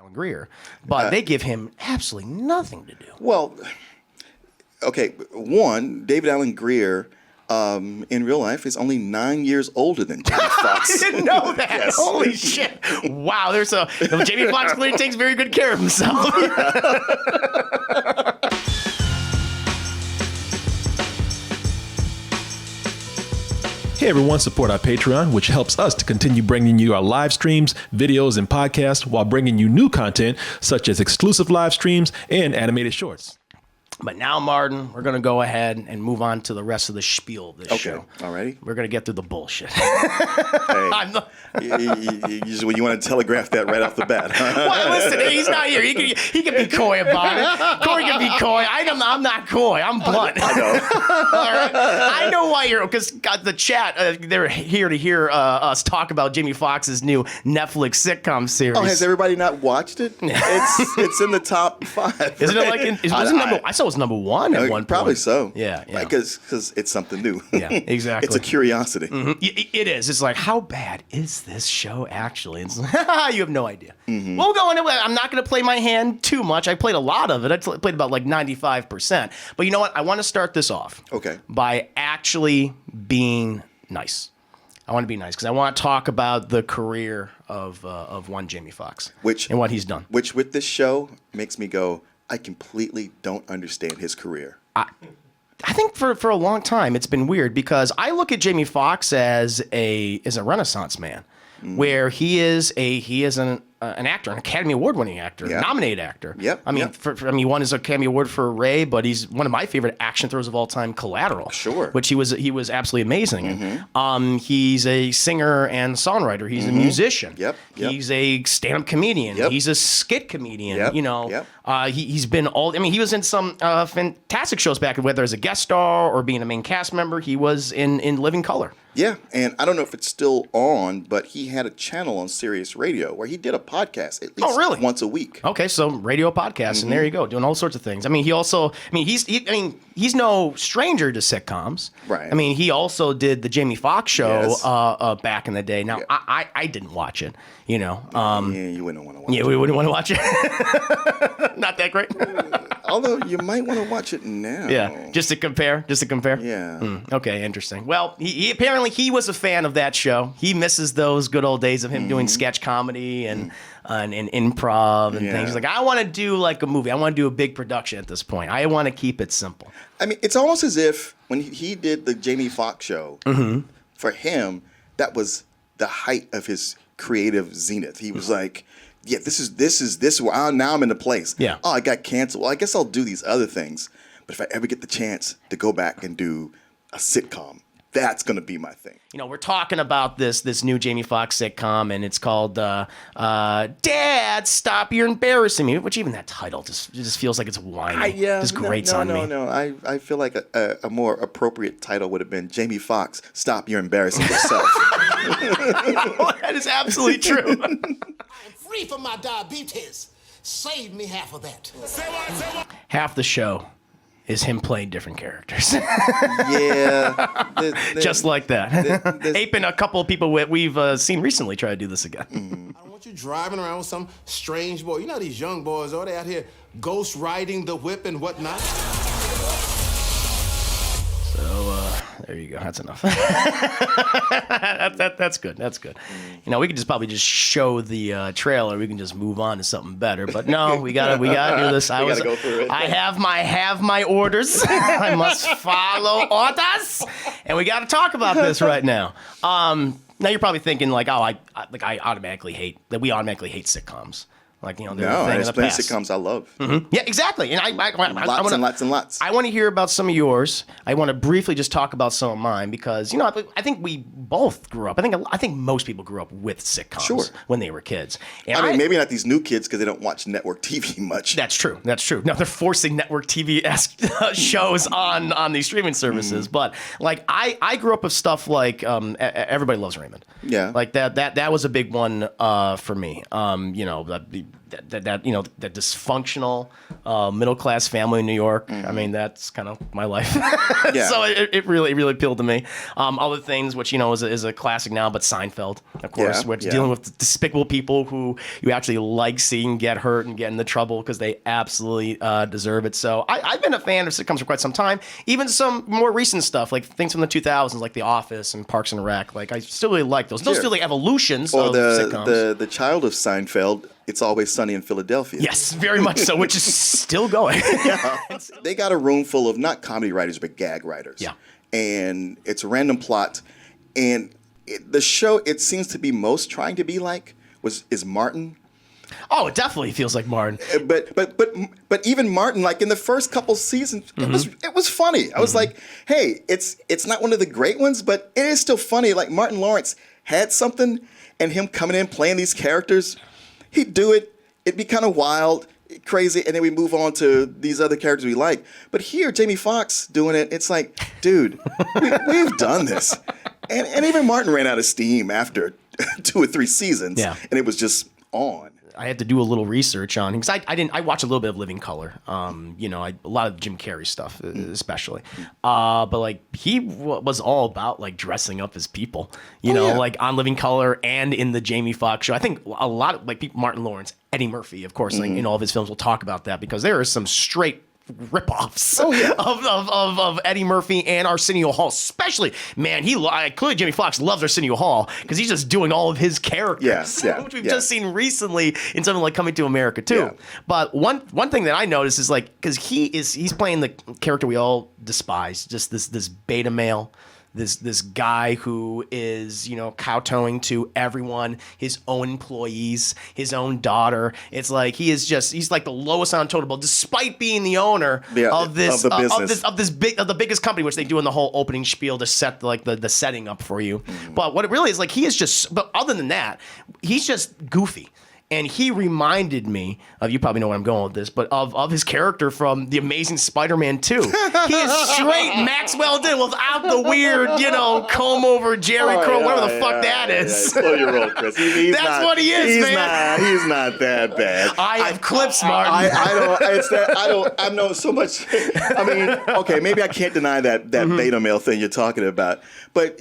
Alan Greer, but they give him absolutely nothing to do. Well, okay, one, David Alan Greer in real life is only 9 years older than Jamie Foxx. I didn't know that. Yes. Holy shit. Wow, Jamie Foxx clearly takes very good care of himself. Hey everyone, support our Patreon, which helps us to continue bringing you our live streams, videos, and podcasts while bringing you new content such as exclusive live streams and animated shorts. But now, Martin, we're going to go ahead and move on to the rest of the spiel of this show. All righty. We're going to get through the bullshit. You want to telegraph that right off the bat. Well, listen, he's not here. He can be coy about it. Corey can be coy. I'm not coy. I'm blunt. I know. All right. I know why you're, because the chat, they're here to hear us talk about Jamie Foxx's new Netflix sitcom series. Oh, has everybody not watched it? It's in the top 5. Isn't it like, I saw it was number 1 at one point. Probably so. Yeah. Because it's something new. Yeah, exactly. It's a curiosity. Mm-hmm. It is. It's like, how bad is this show actually? It's like, you have no idea. Mm-hmm. We'll go into it. I'm not going to play my hand too much. I played a lot of it. I played about like 95%. But you know what? I want to start this off by actually being nice. I want to be nice because I want to talk about the career of one Jamie Foxx and what he's done. Which with this show makes me go, I completely don't understand his career. I think for a long time it's been weird because I look at Jamie Foxx as a Renaissance man, where he is an actor, an Academy Award-winning actor, nominated actor. Yep. I mean, he won his Academy Award for Ray, but he's one of my favorite action throws of all time, Collateral. Sure. Which he was absolutely amazing in. He's a singer and songwriter. He's a musician. Yep. He's a stand-up comedian. Yep. He's a skit comedian. Yep. You know. Yep. He's been all. I mean, he was in some fantastic shows back, whether as a guest star or being a main cast member. He was in Living Color. Yeah, and I don't know if it's still on, but he had a channel on Sirius Radio where he did a podcast at least once a week. Okay, so radio podcast, and there you go, doing all sorts of things. I mean, he's no stranger to sitcoms. Right. I mean, he also did the Jamie Foxx show back in the day. Now, I didn't watch it, you know. You wouldn't want to watch it. Yeah, we wouldn't want to watch it. Not that great. Although you might want to watch it now. Yeah, just to compare. Yeah. Okay, interesting. Well, he apparently he was a fan of that show. He misses those good old days of him doing sketch comedy and improv and things. He's like, I want to do like a movie. I want to do a big production at this point. I want to keep it simple. I mean, it's almost as if when he did the Jamie Foxx show, for him, that was the height of his creative zenith. He was like, yeah, this is where now I'm in the place. Yeah. Oh, I got canceled. Well, I guess I'll do these other things. But if I ever get the chance to go back and do a sitcom, that's going to be my thing. You know, we're talking about this new Jamie Foxx sitcom, and it's called Dad, Stop, You're Embarrassing Me, which even that title just feels like it's whiny. Just grates on me. No. I feel like a more appropriate title would have been Jamie Foxx, Stop, You're Embarrassing Yourself. That is absolutely true. I'm free from my diabetes. Save me half of that. Say what? Half the show is him playing different characters. Yeah. Just like that. Aping a couple of people we've seen recently try to do this again. I don't want you driving around with some strange boy. You know these young boys, they out here ghost riding the whip and whatnot. So, there you go. That's enough. That's good. That's good. You know, we could probably just show the trailer. We can just move on to something better. But no, we gotta do this. I gotta go through it. I have my orders. I must follow orders, and we got to talk about this right now. Now you're probably thinking like, oh, we automatically hate sitcoms. Like, you know, there's plenty of sitcoms I love. Mm-hmm. Yeah, exactly. And I lots. I want to hear about some of yours. I want to briefly just talk about some of mine because, you know, I think we both grew up. I think most people grew up with sitcoms when they were kids. And I mean, maybe not these new kids because they don't watch network TV much. That's true. No, they're forcing network TV-esque shows on these streaming services. But like, I grew up with stuff like Everybody Loves Raymond. Yeah. Like that was a big one for me. You know, that you know, that dysfunctional middle class family in New York. I mean, that's kind of my life. Yeah. So it really appealed to me. Other things, which you know is a classic now, but Seinfeld, of course, Yeah, which yeah. dealing with despicable people who you actually like seeing get hurt and get into trouble because they absolutely deserve it. So I've been a fan of sitcoms for quite some time. Even some more recent stuff, like things from the 2000s, like The Office and Parks and Rec. Like I still really like those. Those Sure. feel like evolutions Or of sitcoms. the child of Seinfeld, It's Always Sunny in Philadelphia. Yes, very much so, which is still going. They got a room full of not comedy writers, but gag writers. Yeah. And it's a random plot. And the show it seems to be most trying to be like is Martin. Oh, it definitely feels like Martin. But even Martin, like in the first couple seasons, it was funny. I was like, hey, it's not one of the great ones, but it is still funny. Like Martin Lawrence had something, and him coming in playing these characters, he'd do it. It'd be kind of wild, crazy, and then we move on to these other characters we like. But here, Jamie Foxx doing it, it's like, dude, we've done this. And even Martin ran out of steam after 2 or 3 seasons, Yeah. and it was just on. I had to do a little research on him because I watched a little bit of Living Color. You know, a lot of Jim Carrey stuff, especially. But like he was all about like dressing up as people. You know, yeah. like on Living Color and in the Jamie Foxx show. I think a lot of like people, Martin Lawrence, Eddie Murphy, of course, like, in all of his films, will talk about that because there are some straight ripoffs of Eddie Murphy and Arsenio Hall, especially. Man, clearly Jamie Foxx loves Arsenio Hall because he's just doing all of his characters, which we've just seen recently in something like Coming to America too. Yeah. But one thing that I noticed is like because he's playing the character we all despise, just this beta male. This guy who is, you know, kowtowing to everyone, his own employees, his own daughter. It's like he's like the lowest on totem pole, despite being the owner of the biggest company, which they do in the whole opening spiel to set the setting up for you. But what it really is like, he is just. But other than that, he's just goofy. And he reminded me of, you probably know where I'm going with this, but of his character from The Amazing Spider-Man 2. He is straight Maxwell Dillon without the weird, you know, comb over Jerry Curl, whatever the fuck that is. Slow your roll, Chris. That's what he is, man. He's not that bad. I have clips, Martin. I know so much. I mean, okay, maybe I can't deny that beta male thing you're talking about. But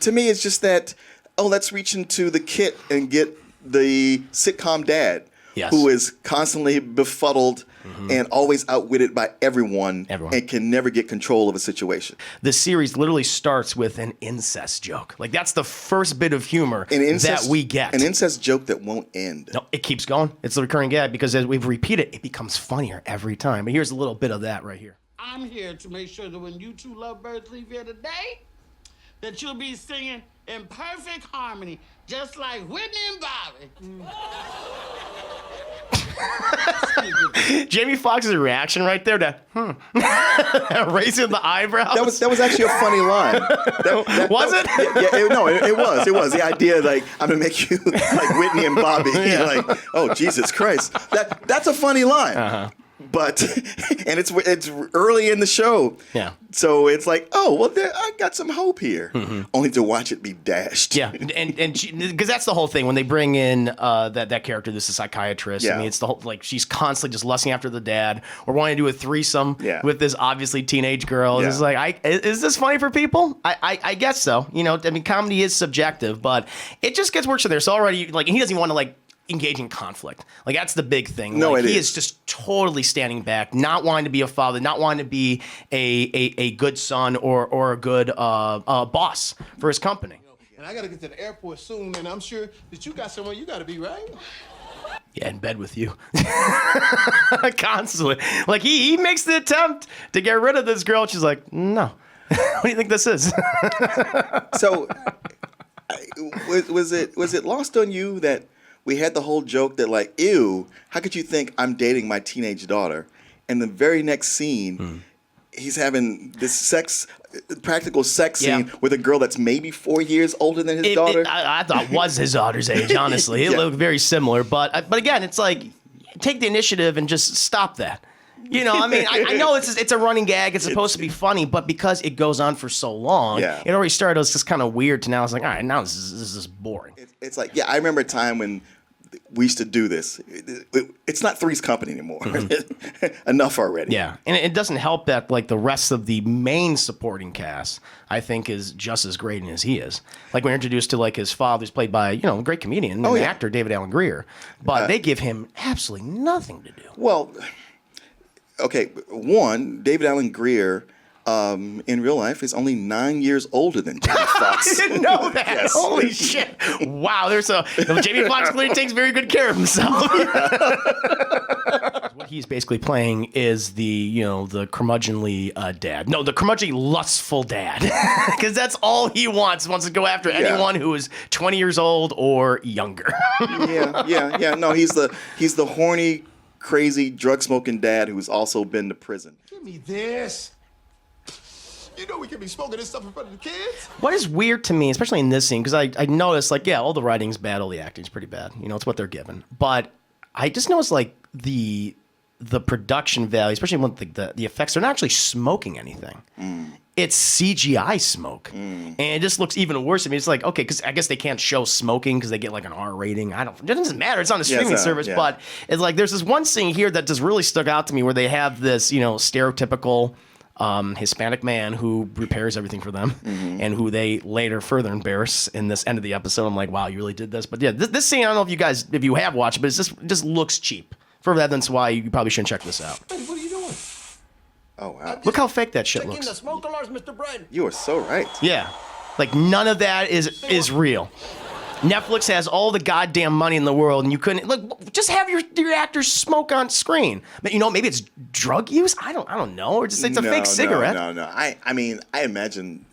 to me, it's just that, let's reach into the kit and get the sitcom dad, who is constantly befuddled and always outwitted by everyone and can never get control of a situation. The series literally starts with an incest joke. Like, that's the first bit of humor that we get. An incest joke that won't end. No, it keeps going. It's the recurring gag because as we repeat it, it becomes funnier every time. But here's a little bit of that right here. I'm here to make sure that when you two lovebirds leave here today, that you'll be singing in perfect harmony, just like Whitney and Bobby. Jamie Foxx's reaction right there to raising the eyebrows. That was actually a funny line. Was it? It was. It was the idea like I'm gonna make you like Whitney and Bobby. You're like, oh Jesus Christ, that's a funny line. But and it's early in the show. Yeah. So it's like, I got some hope here. Only to watch it be dashed. Yeah, and because that's the whole thing when they bring in that character, this is a psychiatrist. Yeah. I mean, it's the whole like she's constantly just lusting after the dad or wanting to do a threesome with this obviously teenage girl. Yeah. It's like, is this funny for people? I guess so. You know, I mean, comedy is subjective, but it just gets worse from there. So already, like, and he doesn't even want to like engage in conflict. Like, that's the big thing. No, like, it he is. is just totally standing back, not wanting to be a father, not wanting to be a good son or a good boss for his company. And I got to get to the airport soon, and I'm sure that you got somewhere you got to be, right? Yeah, in bed with you. Constantly. Like, he makes the attempt to get rid of this girl. She's like, no. What do you think this is? So, was it lost on you that we had the whole joke that like, ew, how could you think I'm dating my teenage daughter? And the very next scene, he's having this practical sex scene with a girl that's maybe 4 years older than his daughter. I thought was his daughter's age, honestly. It looked very similar. But again, it's like, take the initiative and just stop that. You know, I mean, I know it's a running gag. It's supposed to be funny, but because it goes on for so long, it already started as just kind of weird to now it's like, all right, now this is boring. It's like, I remember a time when we used to do this. It's not Three's Company anymore. Enough already. Yeah, and it doesn't help that like the rest of the main supporting cast, I think, is just as great as he is. Like we're introduced to like his father, who's played by a great comedian and actor David Allen Greer, but they give him absolutely nothing to do. Well, okay, one, David Allen Greer. In real life, is only 9 years older than Jamie Foxx. I didn't know that. Yes. Holy shit! Wow, Jamie Foxx clearly takes very good care of himself. What he's basically playing is the curmudgeonly dad. No, the curmudgeonly lustful dad, because that's all he wants. He wants to go after anyone who is 20 years old or younger. Yeah. No, he's the horny, crazy, drug smoking dad who's also been to prison. Give me this. You know we can be smoking this stuff in front of the kids. What is weird to me, especially in this scene, because I noticed, like, all the writing's bad, all the acting's pretty bad. It's what they're given. But I just noticed, like, the production value, especially when the effects, they're not actually smoking anything. It's CGI smoke. And it just looks even worse. I mean, it's like, okay, because I guess they can't show smoking because they get, like, an R rating. It doesn't matter. It's on a streaming service. Yeah. But it's like there's this one scene here that just really stuck out to me where they have this, stereotypical Hispanic man who repairs everything for them, and who they later further embarrass in this end of the episode. I'm like, wow, you really did this. But yeah, this scene, I don't know if you have watched it, but it just looks cheap. For that, that's why you probably shouldn't check this out. Hey, what are you doing? Oh wow! Look how fake that shit Checking looks. the smoke alarms, Mr. Bread. You are so right. Yeah, like none of that is real. Netflix has all the goddamn money in the world, and you couldn't just have your actors smoke on screen. But maybe it's drug use. I don't know. Or just it's a fake cigarette. No. I mean, I imagine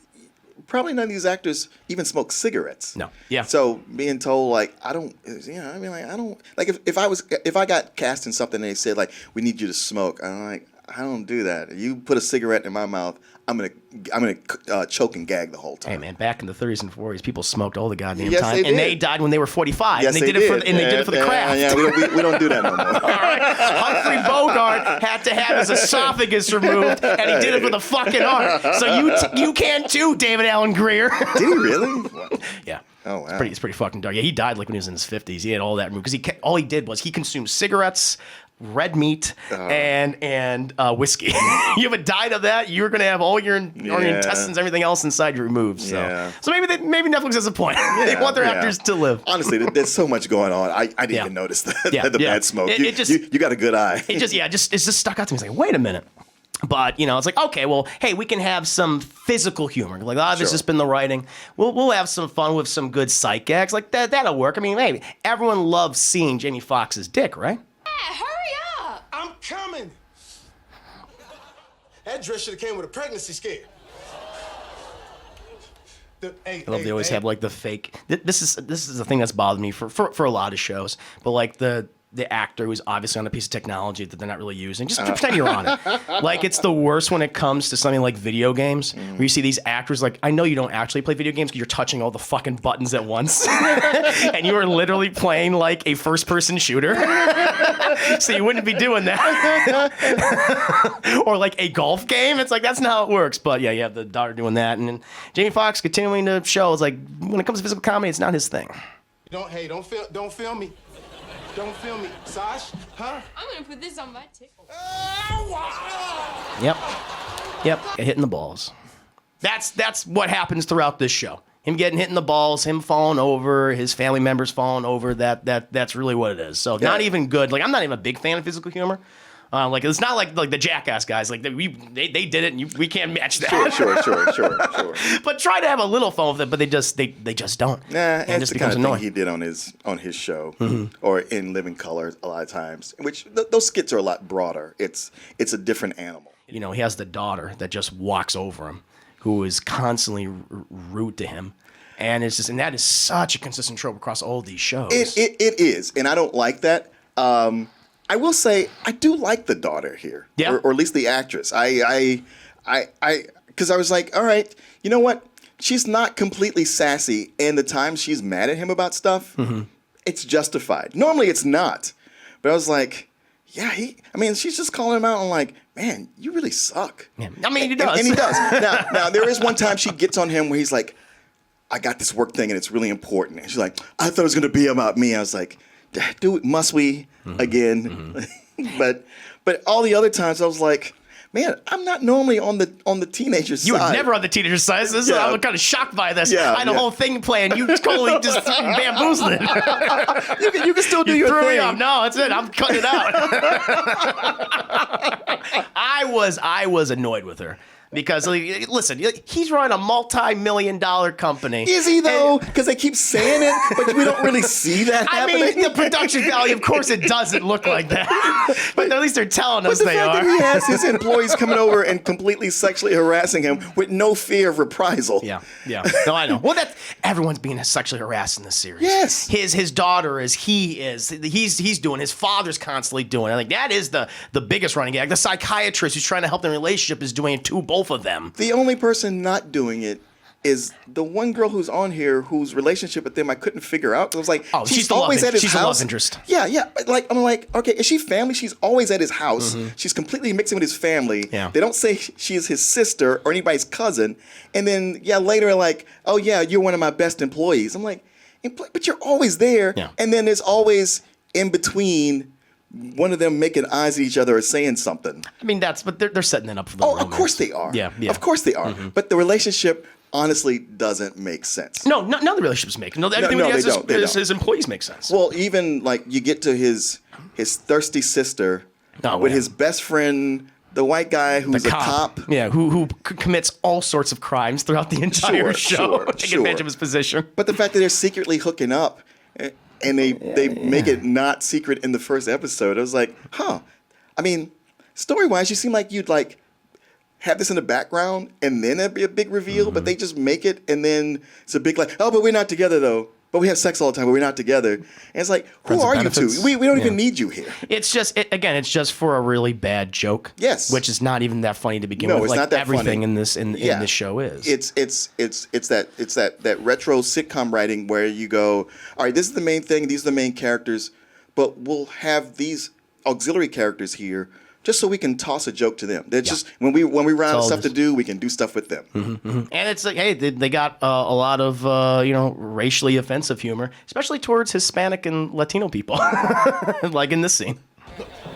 probably none of these actors even smoke cigarettes. No. Yeah. So being told like I don't, I mean like I don't like if I got cast in something and they said like we need you to smoke, I'm like I don't do that. You put a cigarette in my mouth, I'm gonna choke and gag the whole time. Hey man, back in the 30s and 40s, people smoked all the goddamn Yes, time, they and did. they died when they were 45. Yes, and they did it for the craft. Yeah, we don't do that no more. All right. Humphrey Bogart had to have his esophagus removed, and he did it for the fucking art. So you can too, David Allen Greer. Did he really? Yeah. Oh wow. It's pretty fucking dark. Yeah, he died like when he was in his 50s. He had all that removed because all he did was he consumed cigarettes, red meat, and whiskey. You have a diet of that, you're gonna have all your intestines, everything else inside you removed. So maybe Netflix has a point. They want their actors to live. Honestly, there's so much going on. I didn't even notice the bad smoke. You got a good eye. It just stuck out to me. It's like, wait a minute. But it's like, okay, well, hey, we can have some physical humor. Like, there's just been the writing. We'll have some fun with some good sight gags. Like that'll work. I mean, maybe everyone loves seeing Jamie Foxx's dick, right? Yeah, hurry up! I'm coming. That dress should have came with a pregnancy scare. I love they always have like the fake. This is the thing that's bothered me for a lot of shows. But like the actor who's obviously on a piece of technology that they're not really using, just pretend you're on it. Like it's the worst when it comes to something like video games, where you see these actors like, I know you don't actually play video games because you're touching all the fucking buttons at once, and you are literally playing like a first-person shooter. So you wouldn't be doing that. Or like a golf game. It's like, that's not how it works. But yeah, you have the daughter doing that, and then Jamie Foxx continuing to show is like, when it comes to physical comedy, it's not his thing. Don't film me. Don't film me. Sash, huh? I'm gonna put this on my TikTok. Yep, hitting the balls. That's what happens throughout this show. Him getting hit in the balls, him falling over, his family members falling over. That's really what it is. So not even good. Like I'm not even a big fan of physical humor. Like it's not like the Jackass guys. Like they did it, and we can't match that. Sure. But try to have a little fun with it, but they just don't. Nah, and it's just the kind becomes of annoying. thing he did on his show, or in Living Color a lot of times. Which those skits are a lot broader. It's a different animal. He has the daughter that just walks over him, who is constantly rude to him. And that is such a consistent trope across all these shows. It is, and I don't like that. I will say I do like the daughter here, or at least the actress. Because I was like, all right, you know what? She's not completely sassy, and the times she's mad at him about stuff, it's justified. Normally, it's not, but I was like, yeah, she's just calling him out and like, man, you really suck. Yeah. I mean, he does, and he does. Now there is one time she gets on him where he's like, I got this work thing and it's really important, and she's like, I thought it was gonna be about me. I was like, must we again? But all the other times I was like, man, I'm not normally on the teenager side. You were never on the teenager side. So I'm kind of shocked by this. Yeah, I had a whole thing planned. You totally just bamboozled it. you can still do your threw thing. me off. No, that's it. I'm cutting it out. I was annoyed with her. Because, like, listen, he's running a multi-million-dollar company. Is he, though? Because they keep saying it, but we don't really see that happening. I mean, the production value, of course, it doesn't look like that. But at least they're telling us they are. But the fact that he has his employees coming over and completely sexually harassing him with no fear of reprisal. Yeah. No, I know. Well, everyone's being sexually harassed in this series. Yes. His daughter is. He's doing. His father's constantly doing. I think that is the biggest running gag. The psychiatrist who's trying to help the relationship is doing it to both of them. The only person not doing it is the one girl who's on here whose relationship with them I couldn't figure out. I was like, she's always at his house. She's a love interest. Yeah. I'm like, okay, is she family? She's always at his house. Mm-hmm. She's completely mixing with his family. Yeah. They don't say she is his sister or anybody's cousin. And then, later, like, oh, yeah, you're one of my best employees. I'm like, but you're always there. Yeah. And then there's always in between one of them making eyes at each other or saying something. I mean, but they're setting it up for the Oh, romance. of course they are. Yeah. Of course they are. Mm-hmm. But the relationship honestly doesn't make sense. No, none of the relationships make. No, everything no, he has they don't. They don't. his employees make sense. Well, even like you get to his thirsty sister with his best friend, the white guy who's a cop. Yeah, who commits all sorts of crimes throughout the entire show. Take advantage of his position. But the fact that they're secretly hooking up and they make it not secret in the first episode, I was like, huh. I mean, story-wise, you seem like you'd like have this in the background and then it'd be a big reveal, but they just make it and then it's a big like, oh, but we're not together though. But we have sex all the time, but we're not together. And it's like, who are you two? We don't even need you here. It's just, it's just for a really bad joke. Yes. Which is not even that funny to begin No, with. it's like not that everything funny. in this this show is. It's that retro sitcom writing where you go, all right, this is the main thing, these are the main characters, but we'll have these auxiliary characters here just so we can toss a joke to them. They're just when we run out of stuff to do, we can do stuff with them. And it's like, hey, they got a lot of racially offensive humor, especially towards Hispanic and Latino people, like in this scene.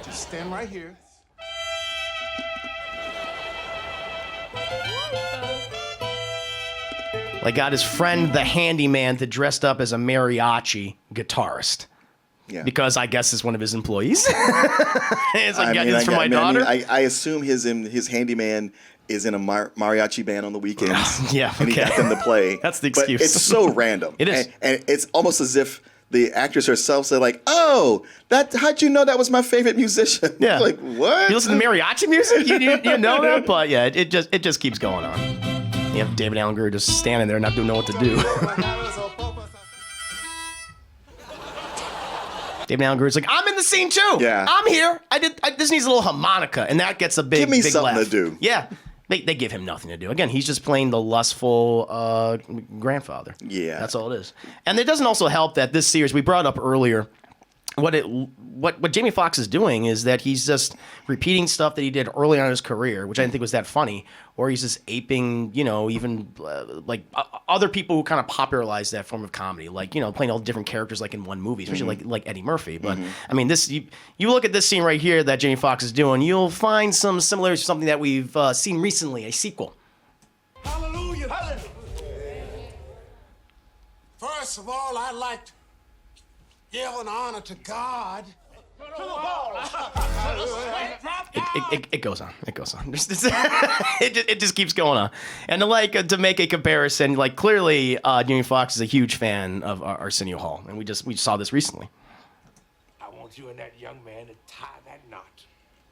Just stand right here. Like got his friend the handyman that dressed up as a mariachi guitarist. Yeah. Because I guess it's one of his employees. It's like, it's for my daughter. I assume his handyman is in a mariachi band on the weekends. Yeah, and he got them to play. That's the But excuse. it's so random. It is. And it's almost as if the actress herself said, like, oh, how'd you know that was my favorite musician? Yeah. Like, what? You listen to mariachi music? You know that? But yeah, it just keeps going on. You have David Allen Greer just standing there not knowing what to do. David Allen Greer's like, I'm in the scene too. Yeah. I'm here. This needs a little harmonica, and that gets a big, Give me big something laugh. to do. Yeah. They give him nothing to do. Again, he's just playing the lustful grandfather. Yeah. That's all it is. And it doesn't also help that this series, we brought up earlier, what Jamie Foxx is doing is that he's just repeating stuff that he did early on in his career, which I didn't think was that funny, or he's just aping, even other people who kind of popularized that form of comedy, like, playing all different characters like in one movie, especially like Eddie Murphy. But I mean, this you look at this scene right here that Jamie Foxx is doing, you'll find some similarities to something that we've seen recently, a sequel. Hallelujah. Hallelujah. First of all, I'd like to give an honor to God. It goes on. It goes on. It just keeps going on. And to make a comparison, clearly Jamie Foxx is a huge fan of Arsenio Hall, and we saw this recently. I want you and that young man to tie that knot.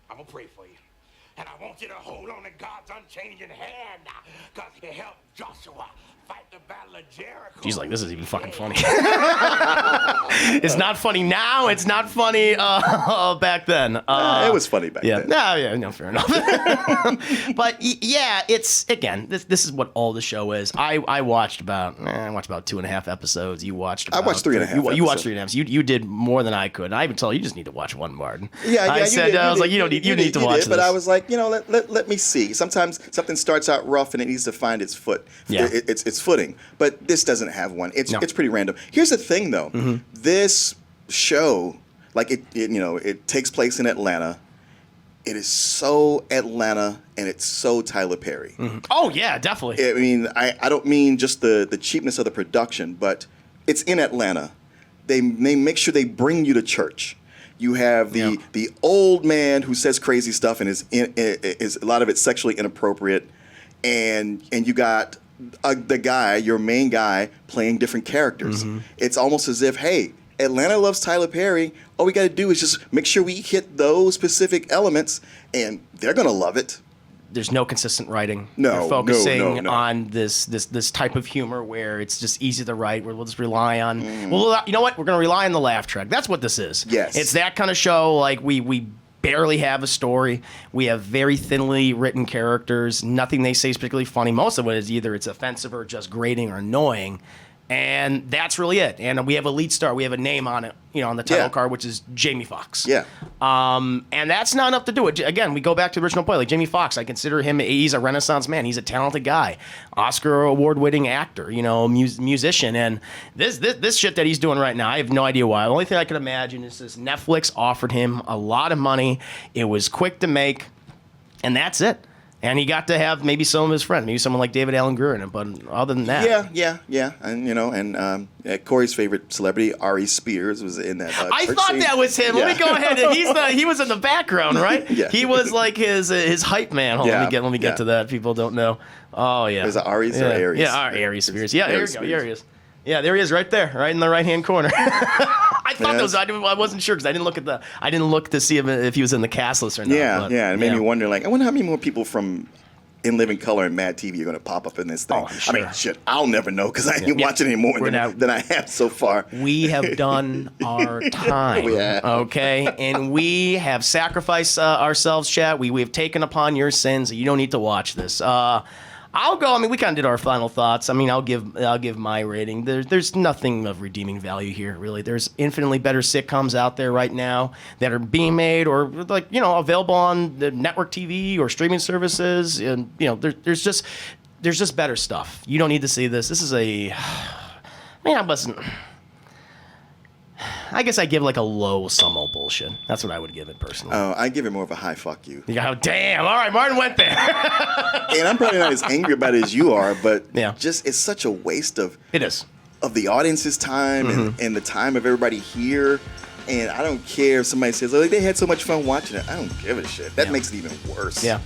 I'm gonna pray for you. And I want you to hold on to God's unchanging hand, because he helped Joshua fight the battle of Jericho. She's like, this is even fucking funny. It's not funny now. It's not funny back then. It was funny back then. No, fair enough. But yeah, it's, again, this is what all the show is. I watched about 2.5 episodes. You watched about... I watched 3.5 You watched 3.5. You did more than I could. I even told you just need to watch one, Martin. Yeah, I said, I was like, you need to watch this. But I was like, let me see. Sometimes something starts out rough and it needs to find its foot. Yeah. Its footing. But this doesn't have one. It's pretty random. Here's the thing, though. This show, like it takes place in Atlanta. It is so Atlanta, and it's so Tyler Perry. Oh yeah, definitely. I mean, I don't mean just the cheapness of the production, but it's in Atlanta. They make sure they bring you to church. You have the old man who says crazy stuff and is a lot of it sexually inappropriate, and you got the guy, your main guy, playing different characters. It's almost as if, hey, Atlanta loves Tyler Perry. All we got to do is just make sure we hit those specific elements, and they're gonna love it. There's no consistent writing. No, They're focusing no. on this type of humor where it's just easy to write, where we'll just rely on. Well, you know what? We're going to rely on the laugh track. That's what this is. Yes. It's that kind of show. Like we barely have a story. We have very thinly written characters. Nothing they say is particularly funny. Most of it is either it's offensive or just grating or annoying. And that's really it. And we have a lead star. We have a name on it, on the title card, which is Jamie Foxx. Yeah. And that's not enough to do it. Again, we go back to the original point. Like Jamie Foxx, I consider him, he's a Renaissance man. He's a talented guy, Oscar award-winning actor, musician. And this shit that he's doing right now, I have no idea why. The only thing I can imagine is this: Netflix offered him a lot of money. It was quick to make, and that's it. And he got to have maybe some of his friends, maybe someone like David Allen Greer in it. But other than that, yeah, and Corey's favorite celebrity, Ari Spears, was in that. I thought that was him. Yeah. Let me go ahead. And he was in the background, right? Yeah. He was like his hype man. Hold on, let me get to that. People don't know. Oh yeah. Is it Aries or Aries? Yeah, Ari Spears. Yeah, Aries there you go. Here he is. Yeah, there he is, right there, right in the right-hand corner. I thought that was. I wasn't sure because I didn't look to see if he was in the cast list or not. Yeah. It made me wonder. Like, I wonder how many more people from In Living Color and Mad TV are going to pop up in this thing. Oh, I'm sure. I mean, shit, I'll never know because I ain't watching any more than I have so far. We have done our time. We have. Okay, and we have sacrificed ourselves, chat. We have taken upon your sins. You don't need to watch this. I'll go. I mean, we kind of did our final thoughts. I mean, I'll give my rating. There's nothing of redeeming value here, really. There's infinitely better sitcoms out there right now that are being made or available on the network TV or streaming services. And there's just better stuff. You don't need to see this. This is I guess I give like a low some old bullshit. That's what I would give it personally. Oh, I give it more of a high fuck you. Yeah, damn. All right, Martin went there. And I'm probably not as angry about it as you are, but Yeah. just it's such a waste of the audience's time and the time of everybody here. And I don't care if somebody says, "Oh, they had so much fun watching it." I don't give a shit. That makes it even worse. Yeah.